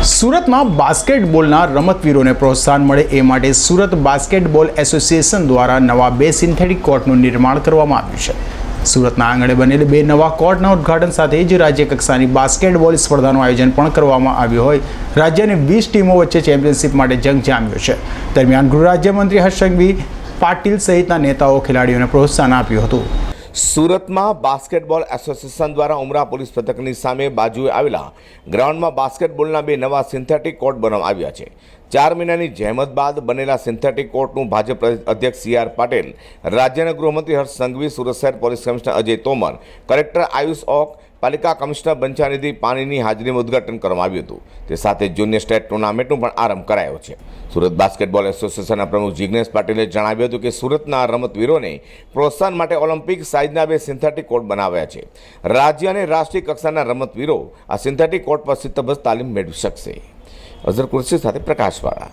સુરતમાં બાસ્કેટબોલના રમતવીરોને પ્રોત્સાહન મળે એ માટે સુરત બાસ્કેટબોલ એસોસિએશન દ્વારા નવા 2 સિન્થેટિક કોર્ટનું નિર્માણ કરવામાં આવ્યું છે। સુરતના આંગણે બનેલ 2 નવા કોર્ટના ઉદ્ઘાટન સાથે જ રાજ્ય કક્ષાની બાસ્કેટબોલ સ્પર્ધાનું આયોજન પણ કરવામાં આવ્યું હોય રાજ્યની 20 ટીમો વચ્ચે ચેમ્પિયનશિપ માટે જંગ જામ્યો છે। દરમિયાન ગૃહ રાજ્યમંત્રી હર્ષ સંઘવી પાટીલ સહિતના નેતાઓ ખેલાડીઓને પ્રોત્સાહન આપ્યું હતું। સુરતમાં બાસ્કેટબોલ એસોસિએશન દ્વારા ઉમરા પોલીસ મથકની સામે બાજુએ આવેલા ગ્રાઉન્ડમાં બાસ્કેટબોલના 2 નવા સિન્થેટિક કોર્ટ બનાવવામાં આવ્યા છે। 4 મહિનાની જહેમત બાદ બનેલા સિન્થેટિક કોર્ટનું ભાજપ અધ્યક્ષ CR પાટીલ, રાજ્યના ગૃહમંત્રી હર્ષ સંઘવી, સુરત શહેર police commissioner Ajay Tomar, collector Ayush Oak, પાલિકા કમિશનર બંછાનિધિ પાણીની હાજરીમાં ઉદ્ઘાટન કરવામાં આવ્યું હતું। તે સાથે જુનિયર સ્ટેટ ટુર્નામેન્ટનો પણ આરંભ કરાયો છે। સુરત બાસ્કેટબોલ એસોસિએશનના પ્રમુખ જિગ્નેશ પાટીલે જણાવ્યું હતું કે સુરતના રમતવીરોને પ્રોત્સાહન માટે ઓલિમ્પિક સાઇઝના 2 સિન્થેટિક કોર્ટ બનાવ્યા છે। રાજ્ય અને રાષ્ટ્રીય કક્ષાના રમતવીરો આ સિન્થેટિક કોર્ટ પર શિસ્તબદ્ધ તાલીમ મેળવી શકશે। અઝર કુરશી સાથે પ્રકાશવાળા।